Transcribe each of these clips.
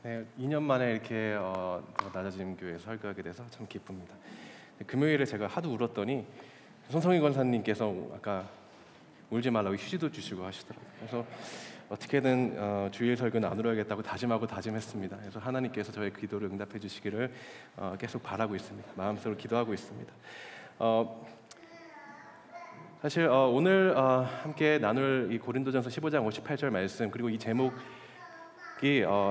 네, 2년 만에 이렇게 낮아짐 교회에 설교하게 돼서 참 기쁩니다. 금요일에 제가 하도 울었더니 손성희 권사님께서 아까 울지 말라고 휴지도 주시고 하시더라고요. 그래서 어떻게든 주일 설교는 안 울어야겠다고 다짐하고 다짐했습니다. 그래서 하나님께서 저의 기도를 응답해 주시기를 계속 바라고 있습니다. 마음속으로 기도하고 있습니다. 사실 오늘 함께 나눌 이 고린도전서 15장 58절 말씀, 그리고 이 제목이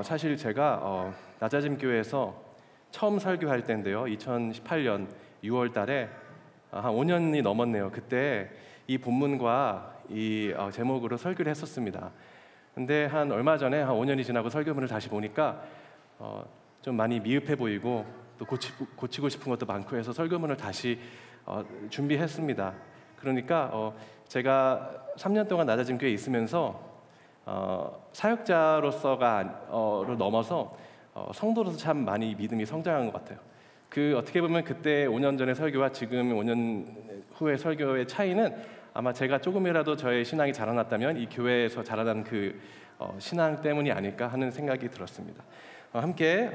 사실 제가 낮아짐 교회에서 처음 설교할 때인데요, 2018년 6월 달에 한 5년이 넘었네요. 그때 이 본문과 이 제목으로 설교를 했었습니다. 근데 한 얼마 전에 한 5년이 지나고 설교문을 다시 보니까 좀 많이 미흡해 보이고 또 고치고 싶은 것도 많고 해서 설교문을 다시 준비했습니다. 그러니까 제가 3년 동안 낮아짐 교회에 있으면서 사역자로서로 넘어서 성도로서 참 많이 믿음이 성장한 것 같아요. 어떻게 보면 그때 5년 전의 설교와 지금 5년 후의 설교의 차이는 아마 제가 조금이라도 저의 신앙이 자라났다면 이 교회에서 자라난 그 신앙 때문이 아닐까 하는 생각이 들었습니다. 함께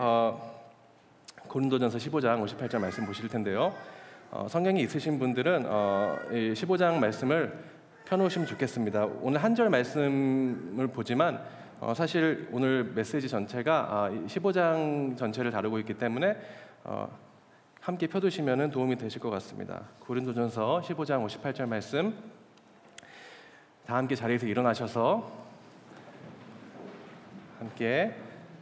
고린도전서 15장 58절 말씀 보실 텐데요. 성경이 있으신 분들은 이 15장 말씀을 펴놓으시면 좋겠습니다. 오늘 한 절 말씀을 보지만 사실 오늘 메시지 전체가 15장 전체를 다루고 있기 때문에 함께 펴두시면 도움이 되실 것 같습니다. 고린도전서 15장 58절 말씀, 다 함께 자리에서 일어나셔서 함께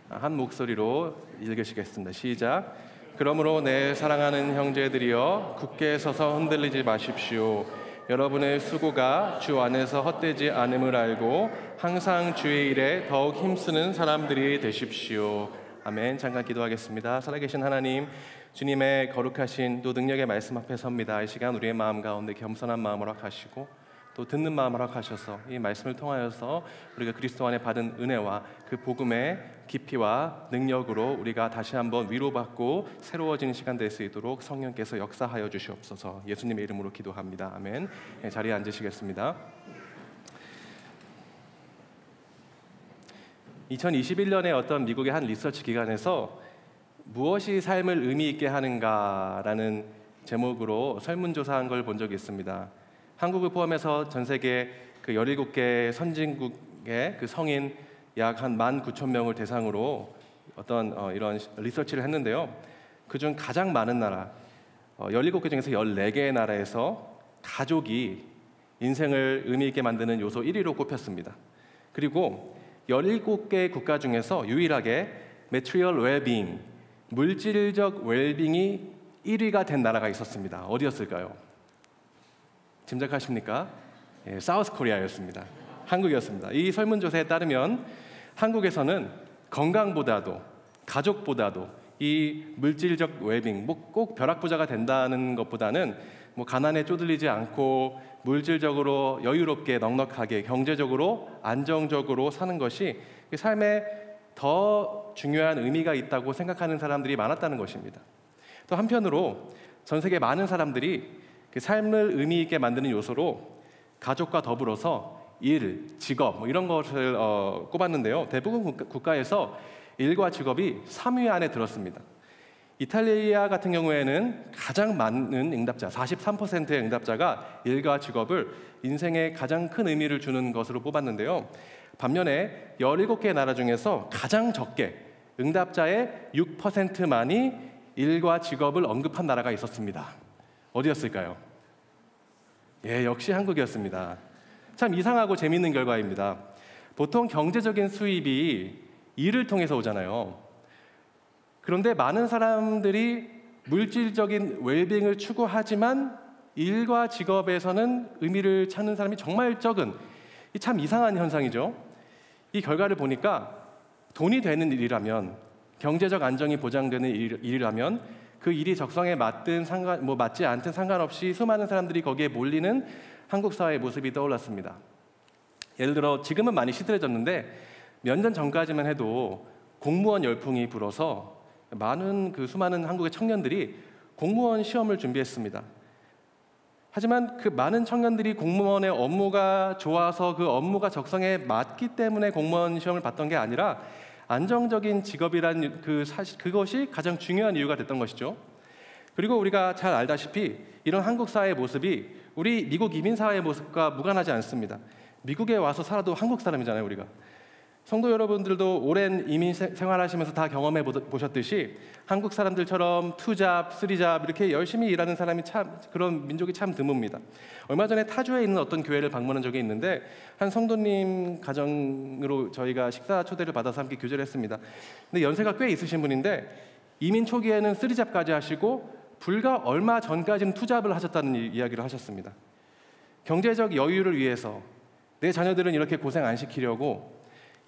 한 목소리로 읽으시겠습니다. 시작. 그러므로 내 사랑하는 형제들이여, 굳게 서서 흔들리지 마십시오. 여러분의 수고가 주 안에서 헛되지 않음을 알고 항상 주의 일에 더욱 힘쓰는 사람들이 되십시오. 아멘. 잠깐 기도하겠습니다. 살아계신 하나님, 주님의 거룩하신 또 능력의 말씀 앞에 섭니다. 이 시간 우리의 마음 가운데 겸손한 마음을 허락하시고 또 듣는 마음을 허락하셔서 이 말씀을 통하여서 우리가 그리스도 안에 받은 은혜와 그 복음의 깊이와 능력으로 우리가 다시 한번 위로받고 새로워지는 시간 될 수 있도록 성령께서 역사하여 주시옵소서. 예수님의 이름으로 기도합니다. 아멘. 네, 자리에 앉으시겠습니다. 2021년에 어떤 미국의 한 리서치 기관에서 무엇이 삶을 의미 있게 하는가라는 제목으로 설문조사한 걸 본 적이 있습니다. 한국을 포함해서 전 세계 그 17개 선진국의 그 성인 약 한 19,000명을 대상으로 어떤 이런 리서치를 했는데요. 그중 가장 많은 나라 17개 중에서 14개의 나라에서 가족이 인생을 의미 있게 만드는 요소 1위로 꼽혔습니다. 그리고 17개 국가 중에서 유일하게 material well-being, 물질적 웰빙이 1위가 된 나라가 있었습니다. 어디였을까요? 짐작하십니까? 예, 사우스 코리아였습니다. 한국이었습니다. 이 설문조사에 따르면 한국에서는 건강보다도 가족보다도 이 물질적 웰빙, 꼭 벼락부자가 된다는 것보다는 가난에 쪼들리지 않고 물질적으로 여유롭게 넉넉하게 경제적으로 안정적으로 사는 것이 삶에 더 중요한 의미가 있다고 생각하는 사람들이 많았다는 것입니다. 또 한편으로 전 세계 많은 사람들이 그 삶을 의미 있게 만드는 요소로 가족과 더불어서 일, 직업 이런 것을 꼽았는데요. 대부분 국가에서 일과 직업이 3위 안에 들었습니다. 이탈리아 같은 경우에는 가장 많은 응답자, 43%의 응답자가 일과 직업을 인생에 가장 큰 의미를 주는 것으로 뽑았는데요. 반면에 17개 나라 중에서 가장 적게 응답자의 6%만이 일과 직업을 언급한 나라가 있었습니다. 어디였을까요? 예, 역시 한국이었습니다. 참 이상하고 재미있는 결과입니다. 보통 경제적인 수입이 일을 통해서 오잖아요. 그런데 많은 사람들이 물질적인 웰빙을 추구하지만 일과 직업에서는 의미를 찾는 사람이 정말 적은, 참 이상한 현상이죠. 이 결과를 보니까 돈이 되는 일이라면, 경제적 안정이 보장되는 일이라면 그 일이 적성에 맞든 맞지 않든 상관없이 수많은 사람들이 거기에 몰리는 한국 사회의 모습이 떠올랐습니다. 예를 들어 지금은 많이 시들해졌는데 몇 년 전까지만 해도 공무원 열풍이 불어서 수많은 한국의 청년들이 공무원 시험을 준비했습니다. 하지만 그 많은 청년들이 공무원의 업무가 좋아서 그 업무가 적성에 맞기 때문에 공무원 시험을 봤던 게 아니라 안정적인 직업이란 그것이 가장 중요한 이유가 됐던 것이죠. 그리고 우리가 잘 알다시피 이런 한국 사회의 모습이 우리 미국 이민 사회의 모습과 무관하지 않습니다. 미국에 와서 살아도 한국 사람이잖아요, 우리가. 성도 여러분들도 오랜 이민 생활하시면서 다 경험해 보셨듯이 한국 사람들처럼 2잡, 3잡 이렇게 열심히 일하는 사람이 그런 민족이 참 드뭅니다. 얼마 전에 타주에 있는 어떤 교회를 방문한 적이 있는데 한 성도님 가정으로 저희가 식사 초대를 받아서 함께 교제를 했습니다. 근데 연세가 꽤 있으신 분인데 이민 초기에는 3잡까지 하시고 불과 얼마 전까지는 2잡을 하셨다는 이야기를 하셨습니다. 경제적 여유를 위해서 내 자녀들은 이렇게 고생 안 시키려고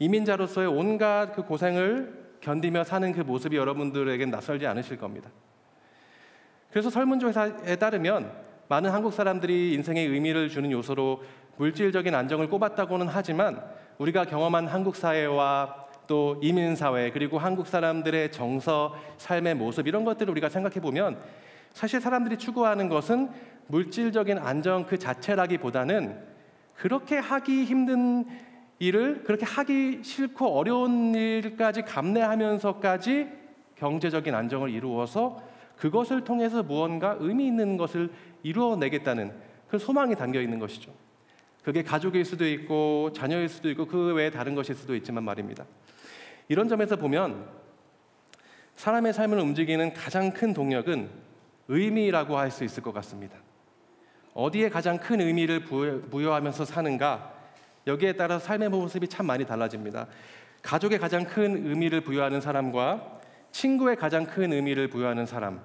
이민자로서의 온갖 그 고생을 견디며 사는 그 모습이 여러분들에겐 낯설지 않으실 겁니다. 그래서 설문조사에 따르면 많은 한국 사람들이 인생에 의미를 주는 요소로 물질적인 안정을 꼽았다고는 하지만 우리가 경험한 한국 사회와 또 이민 사회 그리고 한국 사람들의 정서, 삶의 모습 이런 것들을 우리가 생각해 보면 사실 사람들이 추구하는 것은 물질적인 안정 그 자체라기보다는 그렇게 하기 힘든 일을 그렇게 하기 싫고 어려운 일까지 감내하면서까지 경제적인 안정을 이루어서 그것을 통해서 무언가 의미 있는 것을 이루어내겠다는 그 소망이 담겨 있는 것이죠. 그게 가족일 수도 있고 자녀일 수도 있고 그 외에 다른 것일 수도 있지만 말입니다. 이런 점에서 보면 사람의 삶을 움직이는 가장 큰 동력은 의미라고 할 수 있을 것 같습니다. 어디에 가장 큰 의미를 부여하면서 사는가 여기에 따라 삶의 모습이 참 많이 달라집니다. 가족에 가장 큰 의미를 부여하는 사람과 친구에 가장 큰 의미를 부여하는 사람,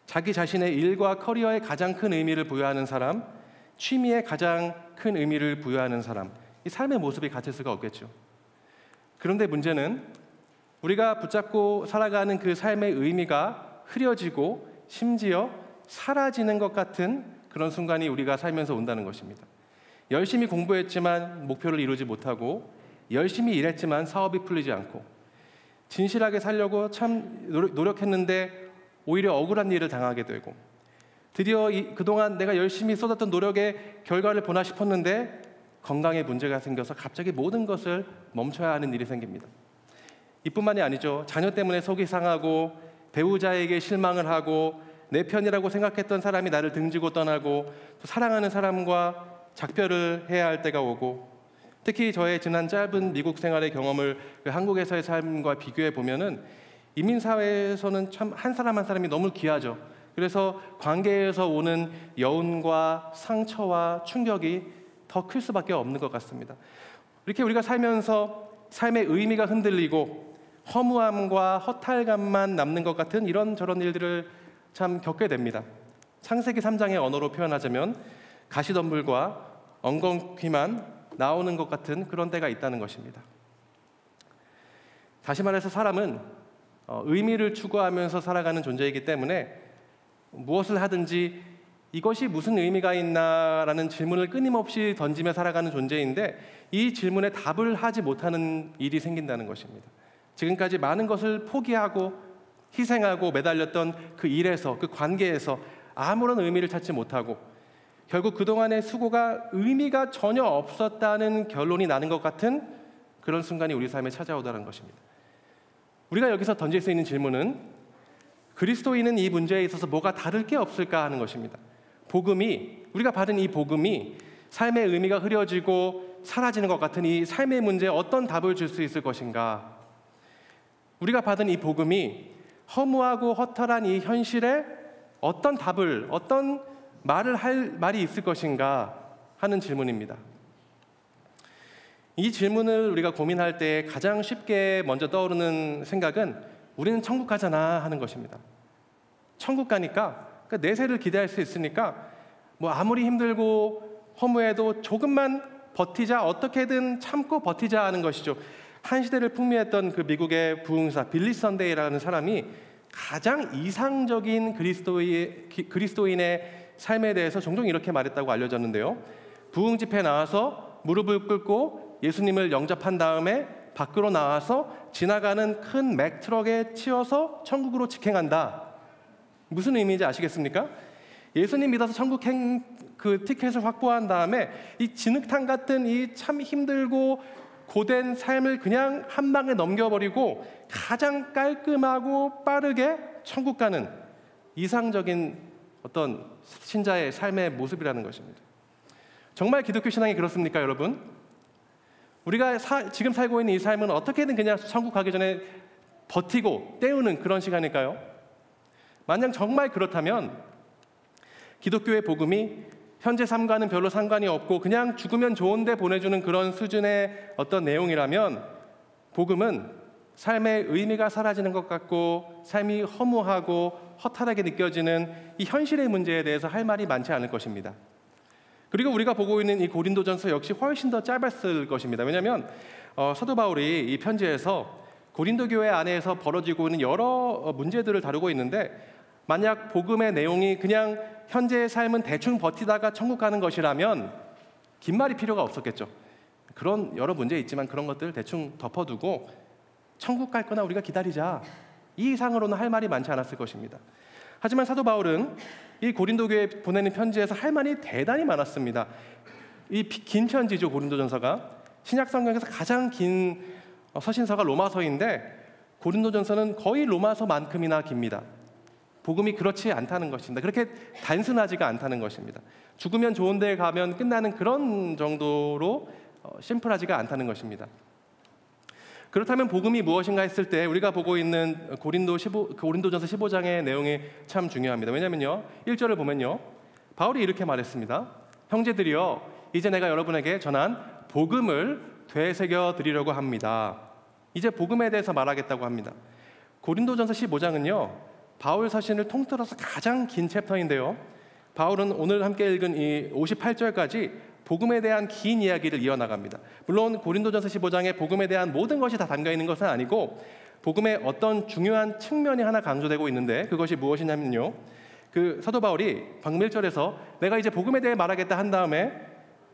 자기 자신의 일과 커리어에 가장 큰 의미를 부여하는 사람, 취미에 가장 큰 의미를 부여하는 사람, 이 삶의 모습이 같을 수가 없겠죠. 그런데 문제는 우리가 붙잡고 살아가는 그 삶의 의미가 흐려지고 심지어 사라지는 것 같은 그런 순간이 우리가 살면서 온다는 것입니다. 열심히 공부했지만 목표를 이루지 못하고 열심히 일했지만 사업이 풀리지 않고 진실하게 살려고 참 노력했는데 오히려 억울한 일을 당하게 되고 드디어 그동안 내가 열심히 쏟았던 노력의 결과를 보나 싶었는데 건강에 문제가 생겨서 갑자기 모든 것을 멈춰야 하는 일이 생깁니다. 이뿐만이 아니죠. 자녀 때문에 속이 상하고 배우자에게 실망을 하고 내 편이라고 생각했던 사람이 나를 등지고 떠나고 또 사랑하는 사람과 작별을 해야 할 때가 오고 특히 저의 지난 짧은 미국 생활의 경험을 한국에서의 삶과 비교해 보면은 이민 사회에서는 참 한 사람 한 사람이 너무 귀하죠. 그래서 관계에서 오는 여운과 상처와 충격이 더 클 수밖에 없는 것 같습니다. 이렇게 우리가 살면서 삶의 의미가 흔들리고 허무함과 허탈감만 남는 것 같은 이런저런 일들을 참 겪게 됩니다. 창세기 3장의 언어로 표현하자면 가시덤불과 엉겅퀴만 나오는 것 같은 그런 때가 있다는 것입니다. 다시 말해서 사람은 의미를 추구하면서 살아가는 존재이기 때문에 무엇을 하든지 이것이 무슨 의미가 있나라는 질문을 끊임없이 던지며 살아가는 존재인데 이 질문에 답을 하지 못하는 일이 생긴다는 것입니다. 지금까지 많은 것을 포기하고 희생하고 매달렸던 그 일에서 그 관계에서 아무런 의미를 찾지 못하고 결국 그동안의 수고가 의미가 전혀 없었다는 결론이 나는 것 같은 그런 순간이 우리 삶에 찾아오다는 것입니다. 우리가 여기서 던질 수 있는 질문은 그리스도인은 이 문제에 있어서 뭐가 다를 게 없을까 하는 것입니다. 우리가 받은 이 복음이 삶의 의미가 흐려지고 사라지는 것 같은 이 삶의 문제에 어떤 답을 줄 수 있을 것인가? 우리가 받은 이 복음이 허무하고 허탈한 이 현실에 어떤 답을, 어떤 말을 할 말이 있을 것인가 하는 질문입니다. 이 질문을 우리가 고민할 때 가장 쉽게 먼저 떠오르는 생각은 우리는 천국 가잖아 하는 것입니다. 천국 가니까 내세를 기대할 수 있으니까 뭐 아무리 힘들고 허무해도 조금만 버티자, 어떻게든 참고 버티자 하는 것이죠. 한 시대를 풍미했던 그 미국의 부흥사 빌리 선데이라는 사람이 가장 이상적인 그리스도인의 삶에 대해서 종종 이렇게 말했다고 알려졌는데요. 부흥 집회에 나와서 무릎을 꿇고 예수님을 영접한 다음에 밖으로 나와서 지나가는 큰 맥트럭에 치여서 천국으로 직행한다. 무슨 의미인지 아시겠습니까? 예수님 믿어서 천국 그 티켓을 확보한 다음에 이 진흙탕 같은 이 참 힘들고 고된 삶을 그냥 한 방에 넘겨버리고 가장 깔끔하고 빠르게 천국 가는 이상적인 어떤 신자의 삶의 모습이라는 것입니다. 정말 기독교 신앙이 그렇습니까, 여러분? 우리가 지금 살고 있는 이 삶은 어떻게든 그냥 천국 가기 전에 버티고 때우는 그런 시간일까요? 만약 정말 그렇다면 기독교의 복음이 현재 삶과는 별로 상관이 없고 그냥 죽으면 좋은데 보내주는 그런 수준의 어떤 내용이라면 복음은 삶의 의미가 사라지는 것 같고 삶이 허무하고 허탈하게 느껴지는 이 현실의 문제에 대해서 할 말이 많지 않을 것입니다. 그리고 우리가 보고 있는 이 고린도전서 역시 훨씬 더 짧았을 것입니다. 왜냐하면 사도 바울이 이 편지에서 고린도 교회 안에서 벌어지고 있는 여러 문제들을 다루고 있는데 만약 복음의 내용이 그냥 현재의 삶은 대충 버티다가 천국 가는 것이라면 긴 말이 필요가 없었겠죠. 그런 여러 문제 있지만 그런 것들 대충 덮어두고 천국 갈 거나 우리가 기다리자, 이 이상으로는 할 말이 많지 않았을 것입니다. 하지만 사도 바울은 이 고린도 교회에 보내는 편지에서 할 말이 대단히 많았습니다. 이 긴 편지죠, 고린도전서가. 신약 성경에서 가장 긴 서신서가 로마서인데 고린도전서는 거의 로마서만큼이나 깁니다. 복음이 그렇지 않다는 것입니다. 그렇게 단순하지가 않다는 것입니다. 죽으면 좋은 데에 가면 끝나는 그런 정도로 심플하지가 않다는 것입니다. 그렇다면 복음이 무엇인가 했을 때 우리가 보고 있는 고린도전서 15장의 내용이 참 중요합니다. 왜냐하면요, 1절을 보면요, 바울이 이렇게 말했습니다. 형제들이여, 이제 내가 여러분에게 전한 복음을 되새겨 드리려고 합니다. 이제 복음에 대해서 말하겠다고 합니다. 고린도전서 15장은요 바울 서신을 통틀어서 가장 긴 챕터인데요, 바울은 오늘 함께 읽은 이 58절까지 복음에 대한 긴 이야기를 이어나갑니다. 물론 고린도전서 15장에 복음에 대한 모든 것이 다 담겨 있는 것은 아니고 복음의 어떤 중요한 측면이 하나 강조되고 있는데 그것이 무엇이냐면요, 그 사도 바울이 방금 1절에서 내가 이제 복음에 대해 말하겠다 한 다음에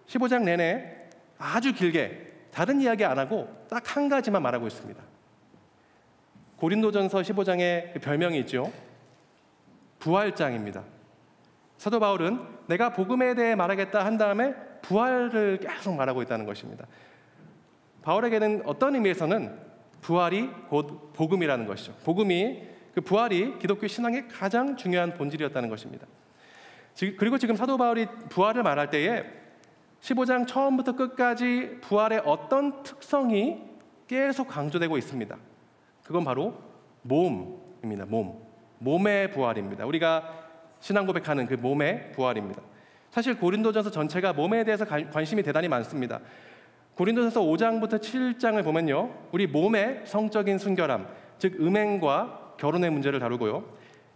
15장 내내 아주 길게 다른 이야기 안 하고 딱 한 가지만 말하고 있습니다. 고린도전서 15장의 그 별명이 있죠. 부활장입니다. 사도 바울은 내가 복음에 대해 말하겠다 한 다음에 부활을 계속 말하고 있다는 것입니다. 바울에게는 어떤 의미에서는 부활이 곧 복음이라는 것이죠. 그 부활이 기독교 신앙의 가장 중요한 본질이었다는 것입니다. 그리고 지금 사도 바울이 부활을 말할 때에 15장 처음부터 끝까지 부활의 어떤 특성이 계속 강조되고 있습니다. 그건 바로 몸입니다. 몸의 부활입니다. 우리가 신앙 고백하는 그 몸의 부활입니다. 사실 고린도전서 전체가 몸에 대해서 관심이 대단히 많습니다. 고린도전서 5장부터 7장을 보면요, 우리 몸의 성적인 순결함, 즉 음행과 결혼의 문제를 다루고요,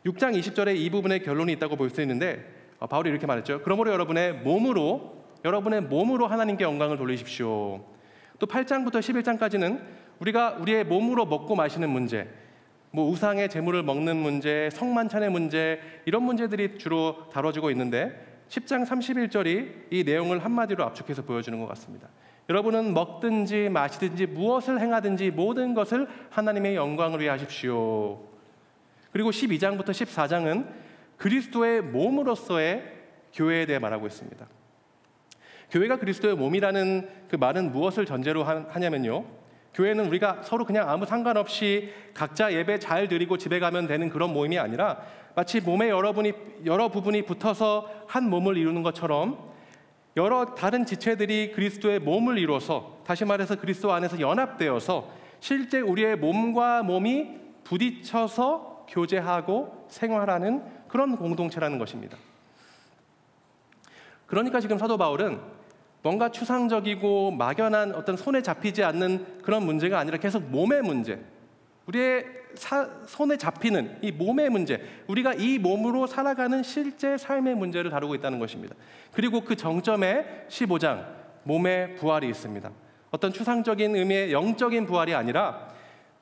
6장 20절에 이 부분에 결론이 있다고 볼 수 있는데 바울이 이렇게 말했죠. 그러므로 여러분의 몸으로 하나님께 영광을 돌리십시오. 또 8장부터 11장까지는 우리가 우리의 몸으로 먹고 마시는 문제, 우상의 제물을 먹는 문제, 성만찬의 문제, 이런 문제들이 주로 다뤄지고 있는데 10장 31절이 이 내용을 한마디로 압축해서 보여주는 것 같습니다. 여러분은 먹든지 마시든지 무엇을 행하든지 모든 것을 하나님의 영광을 위해 하십시오. 그리고 12장부터 14장은 그리스도의 몸으로서의 교회에 대해 말하고 있습니다. 교회가 그리스도의 몸이라는 그 말은 무엇을 전제로 하냐면요, 교회는 우리가 서로 그냥 아무 상관없이 각자 예배 잘 드리고 집에 가면 되는 그런 모임이 아니라 마치 몸의 여러 부분이 붙어서 한 몸을 이루는 것처럼 여러 다른 지체들이 그리스도의 몸을 이루어서, 다시 말해서 그리스도 안에서 연합되어서 실제 우리의 몸과 몸이 부딪혀서 교제하고 생활하는 그런 공동체라는 것입니다. 그러니까 지금 사도 바울은 뭔가 추상적이고 막연한 어떤 손에 잡히지 않는 그런 문제가 아니라 계속 몸의 문제, 우리의 손에 잡히는 이 몸의 문제, 우리가 이 몸으로 살아가는 실제 삶의 문제를 다루고 있다는 것입니다. 그리고 그 정점에 15장 몸의 부활이 있습니다. 어떤 추상적인 의미의 영적인 부활이 아니라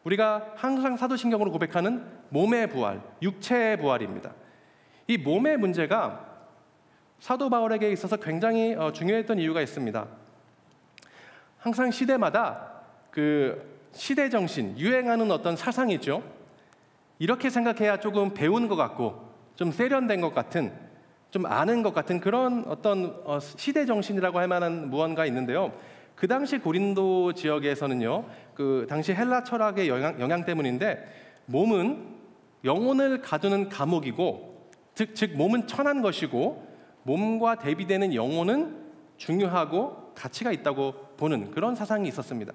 우리가 항상 사도신경으로 고백하는 몸의 부활, 육체의 부활입니다. 이 몸의 문제가 사도 바울에게 있어서 굉장히 중요했던 이유가 있습니다. 항상 시대마다 그 시대 정신, 유행하는 어떤 사상이 있죠. 이렇게 생각해야 조금 배운 것 같고 좀 세련된 것 같은, 좀 아는 것 같은 그런 어떤 시대 정신이라고 할 만한 무언가 있는데요. 그 당시 고린도 지역에서는요, 그 당시 헬라 철학의 영향 때문인데 몸은 영혼을 가두는 감옥이고, 즉 몸은 천한 것이고 몸과 대비되는 영혼은 중요하고 가치가 있다고 보는 그런 사상이 있었습니다.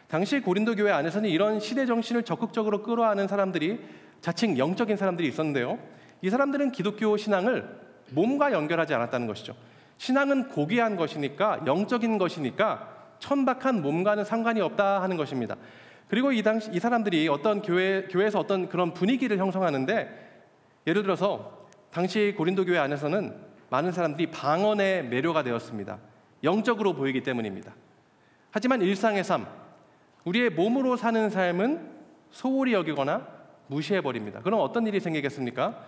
당시 고린도 교회 안에서는 이런 시대 정신을 적극적으로 끌어안는 사람들이, 자칭 영적인 사람들이 있었는데요. 이 사람들은 기독교 신앙을 몸과 연결하지 않았다는 것이죠. 신앙은 고귀한 것이니까, 영적인 것이니까 천박한 몸과는 상관이 없다 하는 것입니다. 그리고 이 사람들이 어떤 교회에서 어떤 그런 분위기를 형성하는데, 예를 들어서 당시 고린도 교회 안에서는 많은 사람들이 방언에 매료가 되었습니다. 영적으로 보이기 때문입니다. 하지만 일상의 삶, 우리의 몸으로 사는 삶은 소홀히 여기거나 무시해버립니다. 그럼 어떤 일이 생기겠습니까?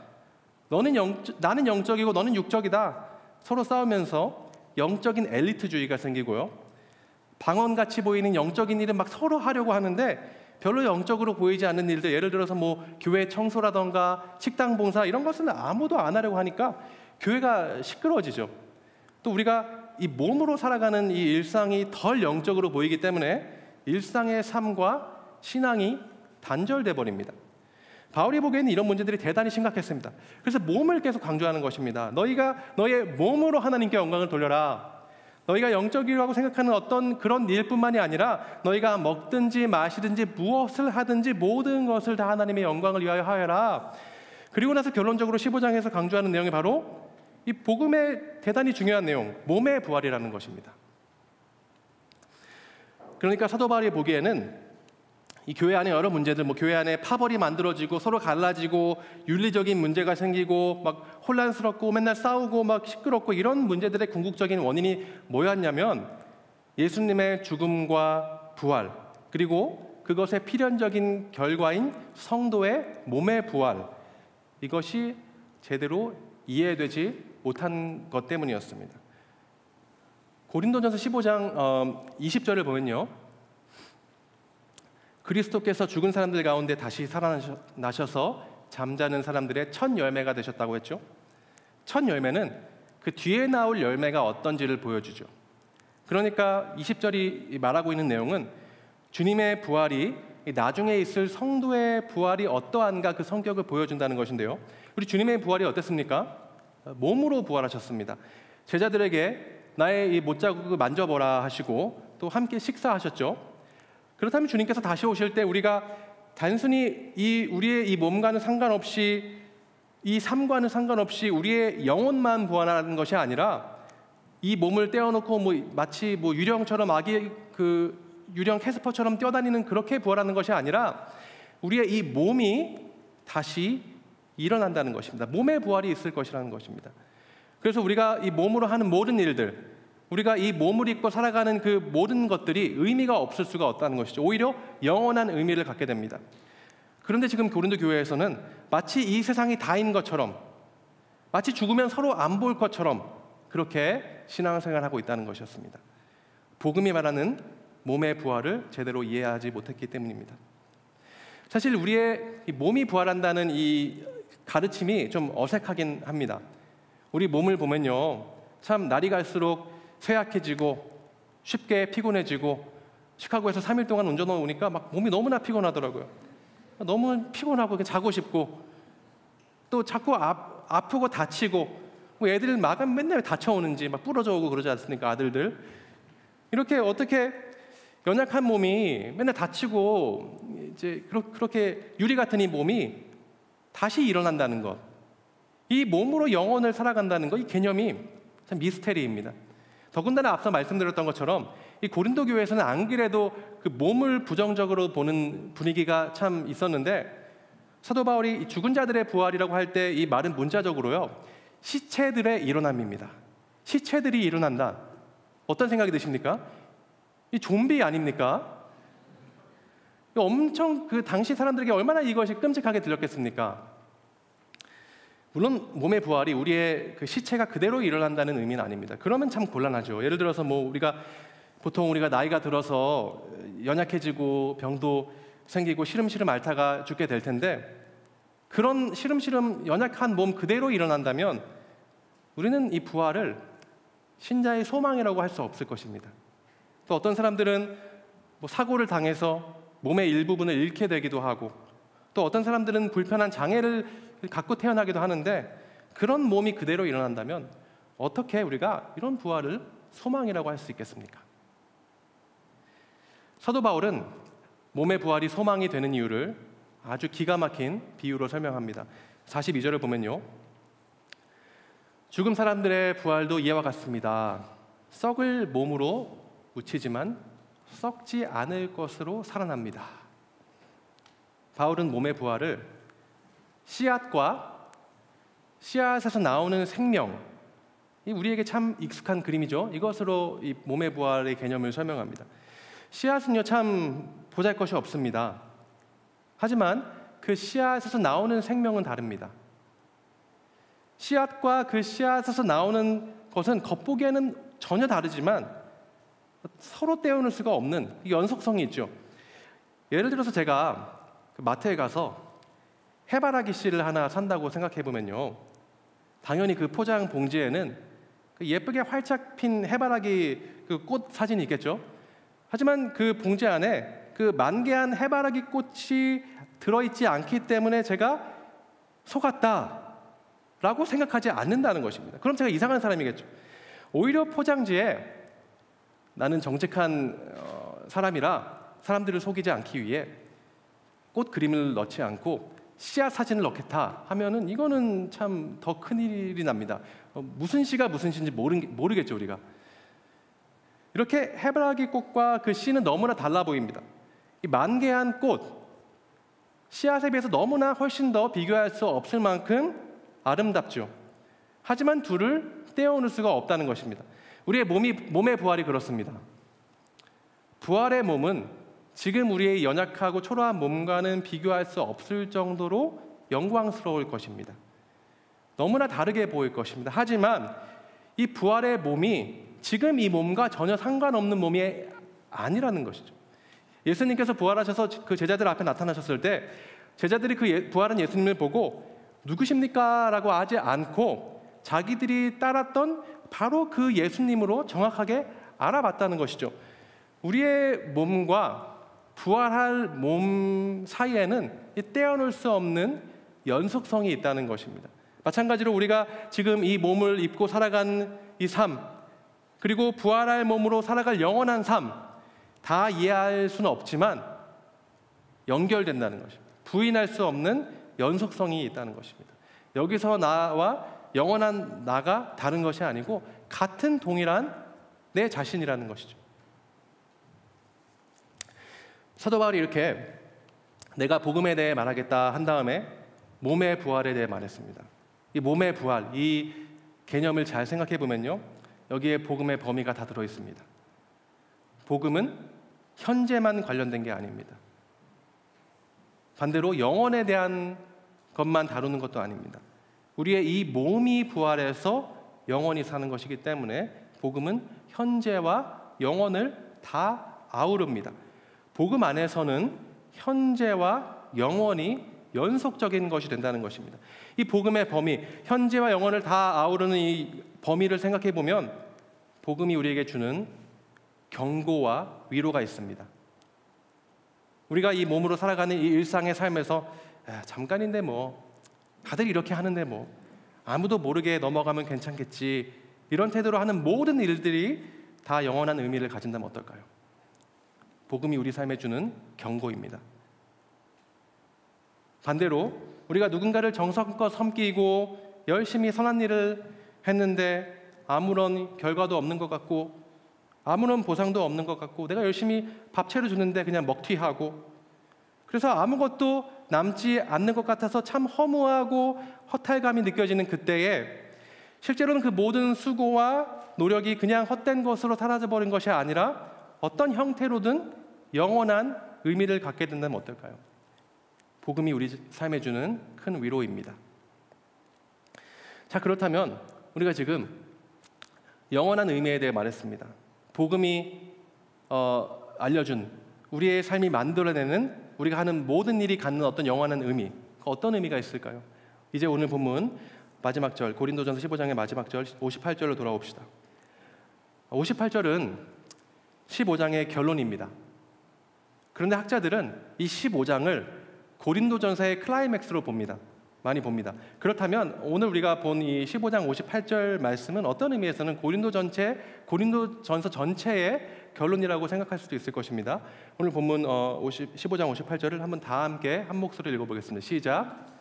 나는 영적이고 너는 육적이다. 서로 싸우면서 영적인 엘리트주의가 생기고요. 방언같이 보이는 영적인 일은 막 서로 하려고 하는데 별로 영적으로 보이지 않는 일들, 예를 들어서 뭐 교회 청소라던가 식당 봉사, 이런 것은 아무도 안 하려고 하니까 교회가 시끄러워지죠. 또 우리가 이 몸으로 살아가는 이 일상이 덜 영적으로 보이기 때문에 일상의 삶과 신앙이 단절돼 버립니다. 바울이 보기에는 이런 문제들이 대단히 심각했습니다. 그래서 몸을 계속 강조하는 것입니다. 너희가 너의 몸으로 하나님께 영광을 돌려라. 너희가 영적이라고 생각하는 어떤 그런 일뿐만이 아니라 너희가 먹든지 마시든지 무엇을 하든지 모든 것을 다 하나님의 영광을 위하여 하여라. 그리고 나서 결론적으로 15장에서 강조하는 내용이 바로 이 복음의 대단히 중요한 내용, 몸의 부활이라는 것입니다. 그러니까 사도 바울이 보기에는 이 교회 안에 여러 문제들, 뭐 교회 안에 파벌이 만들어지고 서로 갈라지고 윤리적인 문제가 생기고 막 혼란스럽고 맨날 싸우고 막 시끄럽고 이런 문제들의 궁극적인 원인이 뭐였냐면 예수님의 죽음과 부활, 그리고 그것의 필연적인 결과인 성도의 몸의 부활, 이것이 제대로 이해되지 못한 것 때문이었습니다. 고린도전서 15장 20절을 보면요, 그리스도께서 죽은 사람들 가운데 다시 살아나셔서 잠자는 사람들의 첫 열매가 되셨다고 했죠. 첫 열매는 그 뒤에 나올 열매가 어떤지를 보여주죠. 그러니까 20절이 말하고 있는 내용은 주님의 부활이 나중에 있을 성도의 부활이 어떠한가 그 성격을 보여준다는 것인데요. 우리 주님의 부활이 어땠습니까? 몸으로 부활하셨습니다. 제자들에게 나의 이 못자국을 만져보라 하시고 또 함께 식사하셨죠. 그렇다면 주님께서 다시 오실 때 우리가 단순히 우리의 이 몸과는 상관없이, 이 삶과는 상관없이 우리의 영혼만 부활하는 것이 아니라 이 몸을 떼어놓고 마치 유령처럼 유령 캐스퍼처럼 뛰어다니는 그렇게 부활하는 것이 아니라 우리의 이 몸이 다시 일어난다는 것입니다. 몸의 부활이 있을 것이라는 것입니다. 그래서 우리가 이 몸으로 하는 모든 일들, 우리가 이 몸을 입고 살아가는 그 모든 것들이 의미가 없을 수가 없다는 것이죠. 오히려 영원한 의미를 갖게 됩니다. 그런데 지금 고린도 교회에서는 마치 이 세상이 다인 것처럼, 마치 죽으면 서로 안 볼 것처럼 그렇게 신앙생활하고 있다는 것이었습니다. 복음이 말하는 몸의 부활을 제대로 이해하지 못했기 때문입니다. 사실 우리의 이 몸이 부활한다는 이 가르침이 좀 어색하긴 합니다. 우리 몸을 보면요, 참 날이 갈수록 쇠약해지고 쉽게 피곤해지고, 시카고에서 3일 동안 운전을 오니까 막 몸이 너무나 피곤하더라고요. 너무 피곤하고 자고 싶고, 또 자꾸 아프고 다치고, 뭐 애들 마감 맨날 다쳐오는지 막 부러져 오고 그러지 않습니까? 아들들 이렇게 어떻게 연약한 몸이 맨날 다치고 이제 그렇게 유리 같은 이 몸이 다시 일어난다는 것, 이 몸으로 영혼을 살아간다는 것, 이 개념이 참 미스테리입니다. 더군다나 앞서 말씀드렸던 것처럼 이 고린도 교회에서는 안 그래도 그 몸을 부정적으로 보는 분위기가 참 있었는데, 사도 바울이 죽은 자들의 부활이라고 할 때 이 말은 문자적으로요, 시체들의 일어남입니다. 시체들이 일어난다. 어떤 생각이 드십니까? 이 좀비 아닙니까? 엄청 그 당시 사람들에게 얼마나 이것이 끔찍하게 들렸겠습니까? 물론 몸의 부활이 우리의 그 시체가 그대로 일어난다는 의미는 아닙니다. 그러면 참 곤란하죠. 예를 들어서 보통 우리가 나이가 들어서 연약해지고 병도 생기고 시름시름 앓다가 죽게 될 텐데, 그런 시름시름 연약한 몸 그대로 일어난다면 우리는 이 부활을 신자의 소망이라고 할 수 없을 것입니다. 또 어떤 사람들은 사고를 당해서 몸의 일부분을 잃게 되기도 하고, 또 어떤 사람들은 불편한 장애를 갖고 태어나기도 하는데, 그런 몸이 그대로 일어난다면 어떻게 우리가 이런 부활을 소망이라고 할 수 있겠습니까? 사도 바울은 몸의 부활이 소망이 되는 이유를 아주 기가 막힌 비유로 설명합니다. 42절을 보면요, 죽은 사람들의 부활도 이와 같습니다. 썩을 몸으로 묻히지만 썩지 않을 것으로 살아납니다. 바울은 몸의 부활을 씨앗에서 나오는 생명, 이 우리에게 참 익숙한 그림이죠. 이것으로 이 몸의 부활의 개념을 설명합니다. 씨앗은요, 참 보잘것이 없습니다. 하지만 그 씨앗에서 나오는 생명은 다릅니다. 씨앗과 그 씨앗에서 나오는 것은 겉보기에는 전혀 다르지만 서로 떼어놓을 수가 없는 연속성이 있죠. 예를 들어서 제가 마트에 가서 해바라기 씨를 하나 산다고 생각해 보면요, 당연히 그 포장 봉지에는 그 예쁘게 활짝 핀 해바라기 그 꽃 사진이 있겠죠. 하지만 그 봉지 안에 그 만개한 해바라기 꽃이 들어있지 않기 때문에 제가 속았다라고 생각하지 않는다는 것입니다. 그럼 제가 이상한 사람이겠죠. 오히려 포장지에 나는 정직한 사람이라 사람들을 속이지 않기 위해 꽃 그림을 넣지 않고 씨앗 사진을 넣겠다 하면은 이거는 참 더 큰일이 납니다. 무슨 씨가 무슨 씨인지 모르겠죠, 우리가. 이렇게 해바라기 꽃과 그 씨는 너무나 달라 보입니다. 이 만개한 꽃, 씨앗에 비해서 너무나 훨씬 더 비교할 수 없을 만큼 아름답죠. 하지만 둘을 떼어놓을 수가 없다는 것입니다. 우리의 몸의 부활이 그렇습니다. 부활의 몸은 지금 우리의 연약하고 초라한 몸과는 비교할 수 없을 정도로 영광스러울 것입니다. 너무나 다르게 보일 것입니다. 하지만 이 부활의 몸이 지금 이 몸과 전혀 상관없는 몸이 아니라는 것이죠. 예수님께서 부활하셔서 그 제자들 앞에 나타나셨을 때 제자들이 그 부활한 예수님을 보고 누구십니까? 라고 하지 않고 자기들이 따랐던 바로 그 예수님으로 정확하게 알아봤다는 것이죠. 우리의 몸과 부활할 몸 사이에는 떼어놓을 수 없는 연속성이 있다는 것입니다. 마찬가지로 우리가 지금 이 몸을 입고 살아간 이 삶, 그리고 부활할 몸으로 살아갈 영원한 삶, 다 이해할 수는 없지만 연결된다는 것입니다. 부인할 수 없는 연속성이 있다는 것입니다. 여기서 나와 영원한 나가 다른 것이 아니고 같은 동일한 내 자신이라는 것이죠. 사도 바울이 이렇게 내가 복음에 대해 말하겠다 한 다음에 몸의 부활에 대해 말했습니다. 이 몸의 부활, 이 개념을 잘 생각해 보면요, 여기에 복음의 범위가 다 들어 있습니다. 복음은 현재만 관련된 게 아닙니다. 반대로 영원에 대한 것만 다루는 것도 아닙니다. 우리의 이 몸이 부활해서 영원히 사는 것이기 때문에 복음은 현재와 영원을 다 아우릅니다. 복음 안에서는 현재와 영원이 연속적인 것이 된다는 것입니다. 이 복음의 범위, 현재와 영원을 다 아우르는 이 범위를 생각해 보면 복음이 우리에게 주는 경고와 위로가 있습니다. 우리가 이 몸으로 살아가는 이 일상의 삶에서 잠깐인데 뭐 다들 이렇게 하는데 뭐 아무도 모르게 넘어가면 괜찮겠지, 이런 태도로 하는 모든 일들이 다 영원한 의미를 가진다면 어떨까요? 복음이 우리 삶에 주는 경고입니다. 반대로 우리가 누군가를 정성껏 섬기고 열심히 선한 일을 했는데 아무런 결과도 없는 것 같고 아무런 보상도 없는 것 같고 내가 열심히 밥 차려주는데 그냥 먹튀하고, 그래서 아무것도 남지 않는 것 같아서 참 허무하고 허탈감이 느껴지는 그때에 실제로는 그 모든 수고와 노력이 그냥 헛된 것으로 사라져버린 것이 아니라 어떤 형태로든 영원한 의미를 갖게 된다면 어떨까요? 복음이 우리 삶에 주는 큰 위로입니다. 자, 그렇다면 우리가 지금 영원한 의미에 대해 말했습니다. 복음이 알려준 우리의 삶이 만들어내는 우리가 하는 모든 일이 갖는 어떤 영원한 의미, 어떤 의미가 있을까요? 이제 오늘 본문 마지막 절, 고린도전서 15장의 마지막 절 58절로 돌아옵시다. 58절은 15장의 결론입니다. 그런데 학자들은 이 15장을 고린도전서의 클라이맥스로 봅니다. 많이 봅니다. 그렇다면 오늘 우리가 본 이 15장 58절 말씀은 어떤 의미에서는 고린도전서 전체의 결론이라고 생각할 수도 있을 것입니다. 오늘 본문 15장 58절을 한번 다 함께 한 목소리로 읽어보겠습니다. 시작.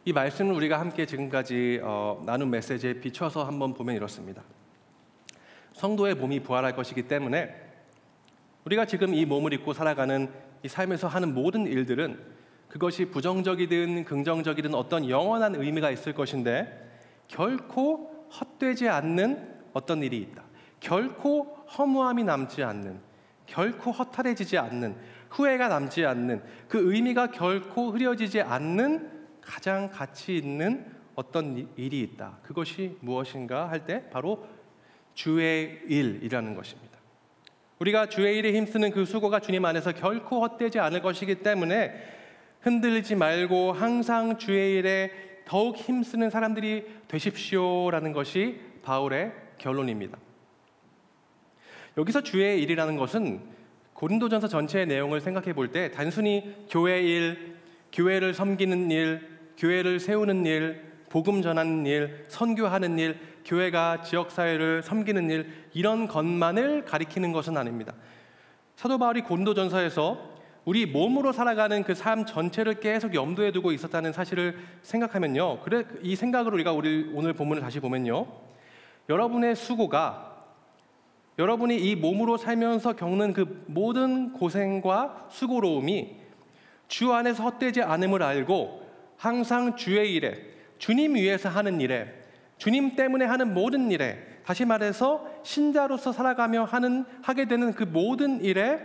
이 말씀을 우리가 함께 지금까지 나눈 메시지에 비춰서 한번 보면 이렇습니다. 성도의 몸이 부활할 것이기 때문에 우리가 지금 이 몸을 입고 살아가는 이 삶에서 하는 모든 일들은 그것이 부정적이든 긍정적이든 어떤 영원한 의미가 있을 것인데 결코 헛되지 않는 어떤 일이 있다. 결코 허무함이 남지 않는, 결코 허탈해지지 않는, 후회가 남지 않는, 그 의미가 결코 흐려지지 않는 가장 가치 있는 어떤 일이 있다. 그것이 무엇인가 할 때 바로 주의 일이라는 것입니다. 우리가 주의 일에 힘쓰는 그 수고가 주님 안에서 결코 헛되지 않을 것이기 때문에 흔들리지 말고 항상 주의 일에 더욱 힘쓰는 사람들이 되십시오라는 것이 바울의 결론입니다. 여기서 주의 일이라는 것은 고린도전서 전체의 내용을 생각해 볼 때 단순히 교회 일, 교회를 섬기는 일, 교회를 세우는 일, 복음 전하는 일, 선교하는 일, 교회가 지역사회를 섬기는 일, 이런 것만을 가리키는 것은 아닙니다. 사도 바울이 고린도전서에서 우리 몸으로 살아가는 그 삶 전체를 계속 염두에 두고 있었다는 사실을 생각하면요, 이 생각으로 우리가 오늘 본문을 다시 보면요, 여러분의 수고가, 여러분이 이 몸으로 살면서 겪는 그 모든 고생과 수고로움이 주 안에서 헛되지 않음을 알고 항상 주의 일에, 주님 위해서 하는 일에, 주님 때문에 하는 모든 일에, 다시 말해서 신자로서 살아가며 하게 되는 그 모든 일에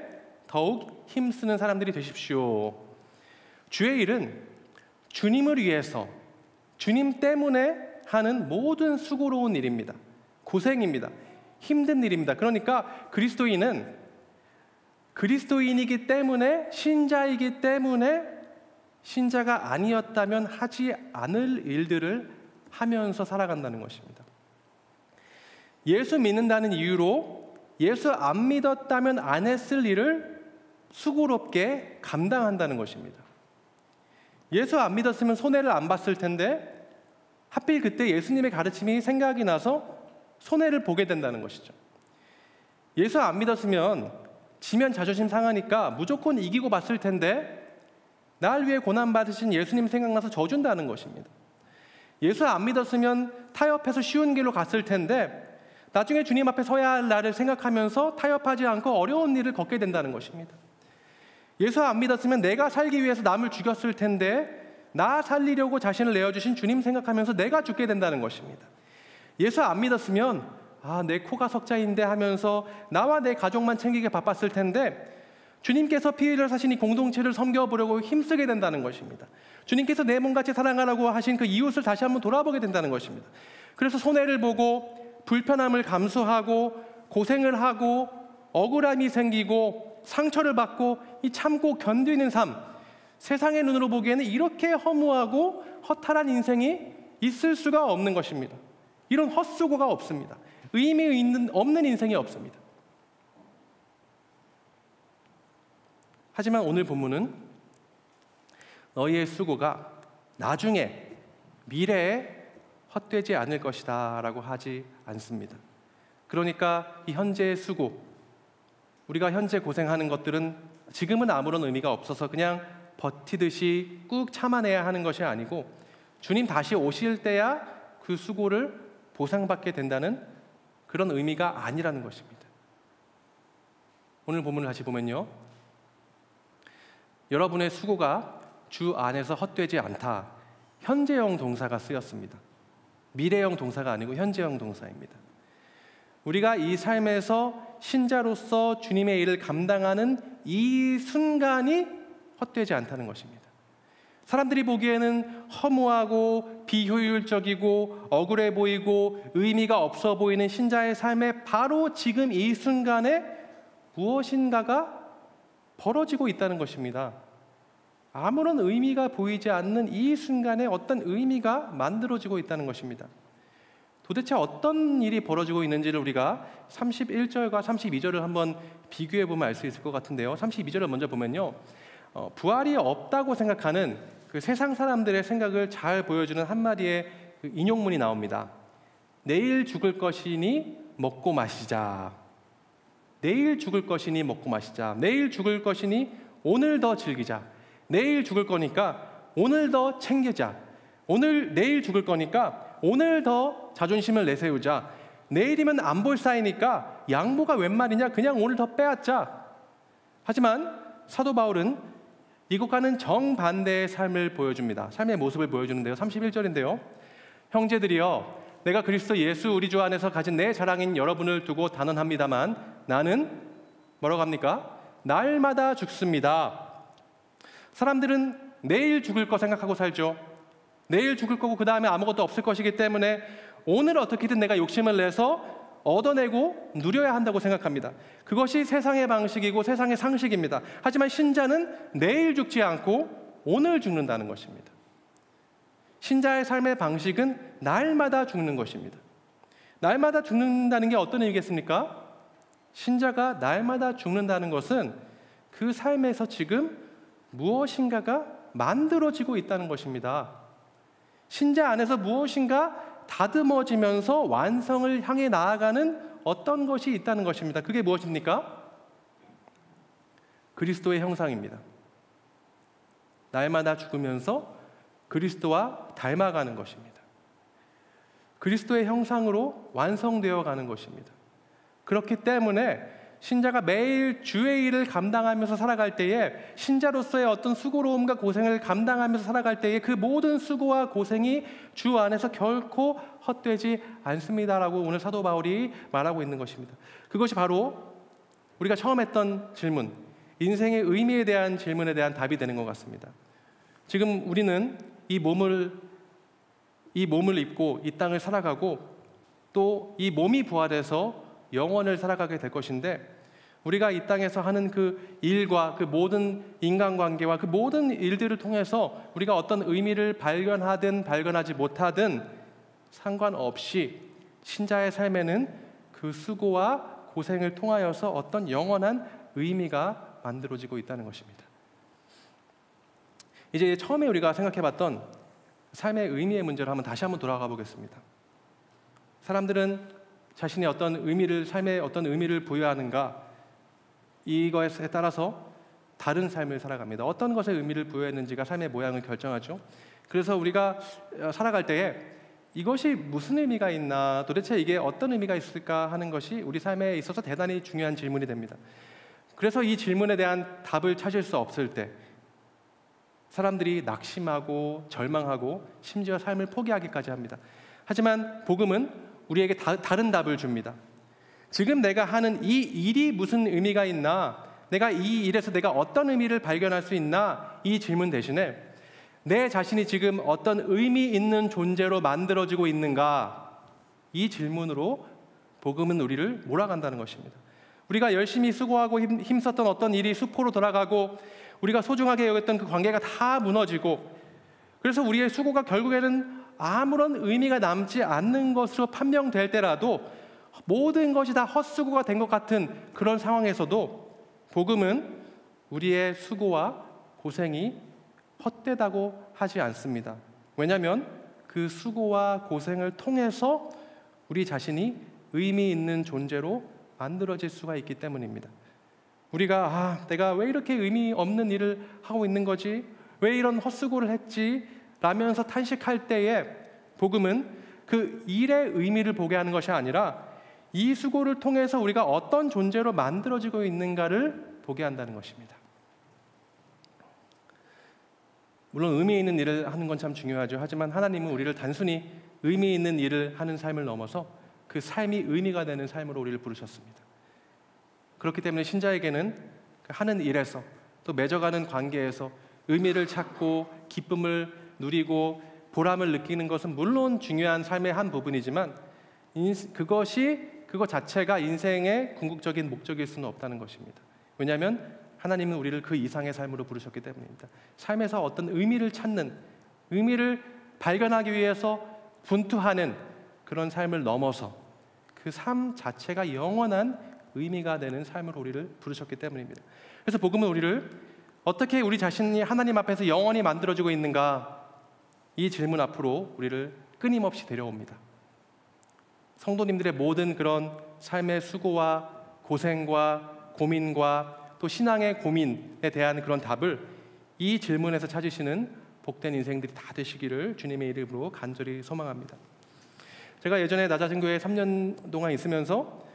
더욱 힘쓰는 사람들이 되십시오. 주의 일은 주님을 위해서, 주님 때문에 하는 모든 수고로운 일입니다. 고생입니다. 힘든 일입니다. 그러니까 그리스도인이기 때문에, 신자이기 때문에 신자가 아니었다면 하지 않을 일들을 하면서 살아간다는 것입니다. 예수 믿는다는 이유로 예수 안 믿었다면 안 했을 일을 수고롭게 감당한다는 것입니다. 예수 안 믿었으면 손해를 안 봤을 텐데 하필 그때 예수님의 가르침이 생각이 나서 손해를 보게 된다는 것이죠. 예수 안 믿었으면 지면 자존심 상하니까 무조건 이기고 봤을 텐데 날 위해 고난받으신 예수님 생각나서 져준다는 것입니다. 예수 안 믿었으면 타협해서 쉬운 길로 갔을 텐데 나중에 주님 앞에 서야 할 날을 생각하면서 타협하지 않고 어려운 일을 걷게 된다는 것입니다. 예수 안 믿었으면 내가 살기 위해서 남을 죽였을 텐데 나 살리려고 자신을 내어주신 주님 생각하면서 내가 죽게 된다는 것입니다. 예수 안 믿었으면 내 코가 석자인데 하면서 나와 내 가족만 챙기게 바빴을 텐데 주님께서 피 흘려 사신 이 공동체를 섬겨보려고 힘쓰게 된다는 것입니다. 주님께서 내 몸같이 사랑하라고 하신 그 이웃을 다시 한번 돌아보게 된다는 것입니다. 그래서 손해를 보고 불편함을 감수하고 고생을 하고 억울함이 생기고 상처를 받고 이 참고 견디는 삶, 세상의 눈으로 보기에는 이렇게 허무하고 허탈한 인생이 있을 수가 없는 것입니다. 이런 헛수고가 없습니다. 의미 없는 인생이 없습니다. 하지만 오늘 본문은 너희의 수고가 나중에 미래에 헛되지 않을 것이다 라고 하지 않습니다. 그러니까 이 현재의 수고, 우리가 현재 고생하는 것들은 지금은 아무런 의미가 없어서 그냥 버티듯이 꾹 참아내야 하는 것이 아니고 주님 다시 오실 때야 그 수고를 보상받게 된다는 그런 의미가 아니라는 것입니다. 오늘 본문을 다시 보면요, 여러분의 수고가 주 안에서 헛되지 않다, 현재형 동사가 쓰였습니다. 미래형 동사가 아니고 현재형 동사입니다. 우리가 이 삶에서 신자로서 주님의 일을 감당하는 이 순간이 헛되지 않다는 것입니다. 사람들이 보기에는 허무하고 비효율적이고 억울해 보이고 의미가 없어 보이는 신자의 삶에 바로 지금 이 순간에 무엇인가가 벌어지고 있다는 것입니다. 아무런 의미가 보이지 않는 이 순간에 어떤 의미가 만들어지고 있다는 것입니다. 도대체 어떤 일이 벌어지고 있는지를 우리가 31절과 32절을 한번 비교해 보면 알 수 있을 것 같은데요. 32절을 먼저 보면요, 부활이 없다고 생각하는 그 세상 사람들의 생각을 잘 보여주는 한마디의 그 인용문이 나옵니다. 내일 죽을 것이니 먹고 마시자. 내일 죽을 것이니 먹고 마시자. 내일 죽을 것이니 오늘 더 즐기자. 내일 죽을 거니까 오늘 더 챙기자. 내일 죽을 거니까 오늘 더 자존심을 내세우자. 내일이면 안 볼 사이니까 양보가 웬 말이냐, 그냥 오늘 더 빼앗자. 하지만 사도 바울은 이것과는 정반대의 삶을 보여줍니다. 삶의 모습을 보여주는데요. 31절인데요. 형제들이여, 내가 그리스도 예수 우리 주 안에서 가진 내 자랑인 여러분을 두고 단언합니다만 나는 뭐라고 합니까? 날마다 죽습니다. 사람들은 내일 죽을 거 생각하고 살죠. 내일 죽을 거고 그 다음에 아무것도 없을 것이기 때문에 오늘 어떻게든 내가 욕심을 내서 얻어내고 누려야 한다고 생각합니다. 그것이 세상의 방식이고 세상의 상식입니다. 하지만 신자는 내일 죽지 않고 오늘 죽는다는 것입니다. 신자의 삶의 방식은 날마다 죽는 것입니다. 날마다 죽는다는 게 어떤 의미겠습니까? 신자가 날마다 죽는다는 것은 그 삶에서 지금 무엇인가가 만들어지고 있다는 것입니다. 신자 안에서 무엇인가 다듬어지면서 완성을 향해 나아가는 어떤 것이 있다는 것입니다. 그게 무엇입니까? 그리스도의 형상입니다. 날마다 죽으면서 그리스도와 닮아가는 것입니다. 그리스도의 형상으로 완성되어 가는 것입니다. 그렇기 때문에 신자가 매일 주의 일을 감당하면서 살아갈 때에, 신자로서의 어떤 수고로움과 고생을 감당하면서 살아갈 때에 그 모든 수고와 고생이 주 안에서 결코 헛되지 않습니다라고 오늘 사도 바울이 말하고 있는 것입니다. 그것이 바로 우리가 처음 했던 질문, 인생의 의미에 대한 질문에 대한 답이 되는 것 같습니다. 지금 우리는 이 몸을 입고 이 땅을 살아가고 또 이 몸이 부활해서 영원을 살아가게 될 것인데, 우리가 이 땅에서 하는 그 일과 그 모든 인간관계와 그 모든 일들을 통해서 우리가 어떤 의미를 발견하든 발견하지 못하든 상관없이 신자의 삶에는 그 수고와 고생을 통하여서 어떤 영원한 의미가 만들어지고 있다는 것입니다. 이제 처음에 우리가 생각해봤던 삶의 의미의 문제로 다시 한번 돌아가 보겠습니다. 사람들은 자신이 삶에 어떤 의미를 부여하는가, 이것에 따라서 다른 삶을 살아갑니다. 어떤 것에 의미를 부여했는지가 삶의 모양을 결정하죠. 그래서 우리가 살아갈 때에 이것이 무슨 의미가 있나, 도대체 이게 어떤 의미가 있을까 하는 것이 우리 삶에 있어서 대단히 중요한 질문이 됩니다. 그래서 이 질문에 대한 답을 찾을 수 없을 때 사람들이 낙심하고 절망하고 심지어 삶을 포기하기까지 합니다. 하지만 복음은 우리에게 다른 답을 줍니다. 지금 내가 하는 이 일이 무슨 의미가 있나, 내가 이 일에서 내가 어떤 의미를 발견할 수 있나, 이 질문 대신에 내 자신이 지금 어떤 의미 있는 존재로 만들어지고 있는가, 이 질문으로 복음은 우리를 몰아간다는 것입니다. 우리가 열심히 수고하고 힘썼던 어떤 일이 수포로 돌아가고 우리가 소중하게 여겼던 그 관계가 다 무너지고, 그래서 우리의 수고가 결국에는 아무런 의미가 남지 않는 것으로 판명될 때라도, 모든 것이 다 헛수고가 된 것 같은 그런 상황에서도 복음은 우리의 수고와 고생이 헛되다고 하지 않습니다. 왜냐하면 그 수고와 고생을 통해서 우리 자신이 의미 있는 존재로 만들어질 수가 있기 때문입니다. 우리가 내가 왜 이렇게 의미 없는 일을 하고 있는 거지? 왜 이런 헛수고를 했지? 라면서 탄식할 때에 복음은 그 일의 의미를 보게 하는 것이 아니라 이 수고를 통해서 우리가 어떤 존재로 만들어지고 있는가를 보게 한다는 것입니다. 물론 의미 있는 일을 하는 건 참 중요하죠. 하지만 하나님은 우리를 단순히 의미 있는 일을 하는 삶을 넘어서 그 삶이 의미가 되는 삶으로 우리를 부르셨습니다. 그렇기 때문에 신자에게는 하는 일에서 또 맺어가는 관계에서 의미를 찾고 기쁨을 누리고 보람을 느끼는 것은 물론 중요한 삶의 한 부분이지만 그것 자체가 인생의 궁극적인 목적일 수는 없다는 것입니다. 왜냐하면 하나님은 우리를 그 이상의 삶으로 부르셨기 때문입니다. 삶에서 어떤 의미를 찾는, 의미를 발견하기 위해서 분투하는 그런 삶을 넘어서 그 삶 자체가 영원한 의미가 되는 삶으로 우리를 부르셨기 때문입니다. 그래서 복음은 우리를 어떻게 우리 자신이 하나님 앞에서 영원히 만들어지고 있는가, 이 질문 앞으로 우리를 끊임없이 데려옵니다. 성도님들의 모든 그런 삶의 수고와 고생과 고민과 또 신앙의 고민에 대한 그런 답을 이 질문에서 찾으시는 복된 인생들이 다 되시기를 주님의 이름으로 간절히 소망합니다. 제가 예전에 낮아진 교회에 3년 동안 있으면서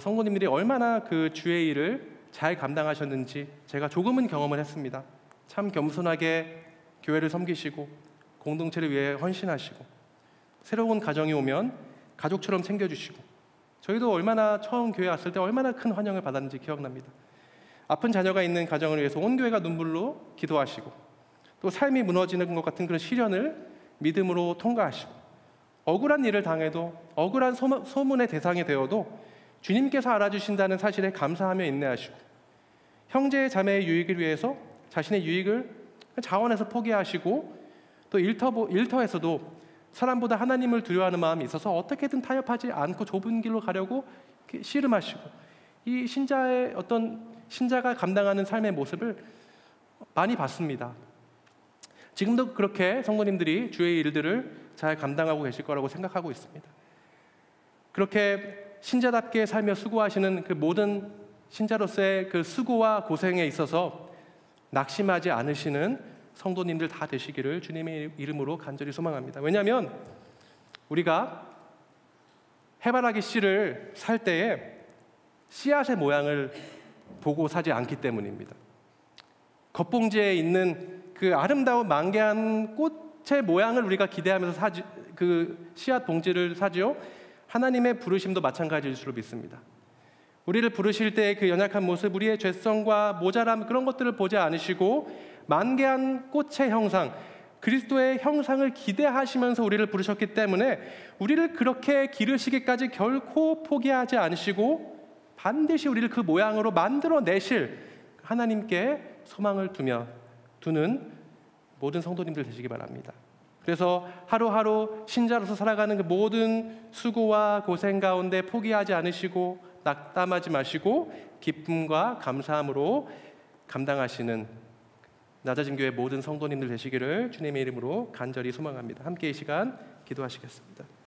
성도님들이 얼마나 그 주의 일을 잘 감당하셨는지 제가 조금은 경험을 했습니다. 참 겸손하게 교회를 섬기시고 공동체를 위해 헌신하시고 새로운 가정이 오면 가족처럼 챙겨주시고, 저희도 얼마나 처음 교회 왔을 때 얼마나 큰 환영을 받았는지 기억납니다. 아픈 자녀가 있는 가정을 위해서 온 교회가 눈물로 기도하시고, 또 삶이 무너지는 것 같은 그런 시련을 믿음으로 통과하시고, 억울한 일을 당해도, 억울한 소문의 대상이 되어도 주님께서 알아주신다는 사실에 감사하며 인내하시고, 형제 자매의 유익을 위해서 자신의 유익을 자원해서 포기하시고, 또 일터에서도 사람보다 하나님을 두려워하는 마음이 있어서 어떻게든 타협하지 않고 좁은 길로 가려고 씨름하시고, 이 신자가 감당하는 삶의 모습을 많이 봤습니다. 지금도 그렇게 성도님들이 주의 일들을 잘 감당하고 계실 거라고 생각하고 있습니다. 그렇게 신자답게 살며 수고하시는 그 모든 신자로서의 그 수고와 고생에 있어서 낙심하지 않으시는 성도님들 다 되시기를 주님의 이름으로 간절히 소망합니다. 왜냐하면 우리가 해바라기 씨를 살 때에 씨앗의 모양을 보고 사지 않기 때문입니다. 겉봉지에 있는 그 아름다운 만개한 꽃의 모양을 우리가 기대하면서 그 씨앗 봉지를 사지요. 하나님의 부르심도 마찬가지일 줄로 믿습니다. 우리를 부르실 때의 그 연약한 모습, 우리의 죄성과 모자람, 그런 것들을 보지 않으시고 만개한 꽃의 형상, 그리스도의 형상을 기대하시면서 우리를 부르셨기 때문에 우리를 그렇게 기르시기까지 결코 포기하지 않으시고 반드시 우리를 그 모양으로 만들어내실 하나님께 소망을 두는 모든 성도님들 되시기 바랍니다. 그래서 하루하루 신자로서 살아가는 그 모든 수고와 고생 가운데 포기하지 않으시고 낙담하지 마시고 기쁨과 감사함으로 감당하시는 낮아진 교회 모든 성도님들 되시기를 주님의 이름으로 간절히 소망합니다. 함께 이 시간 기도하시겠습니다.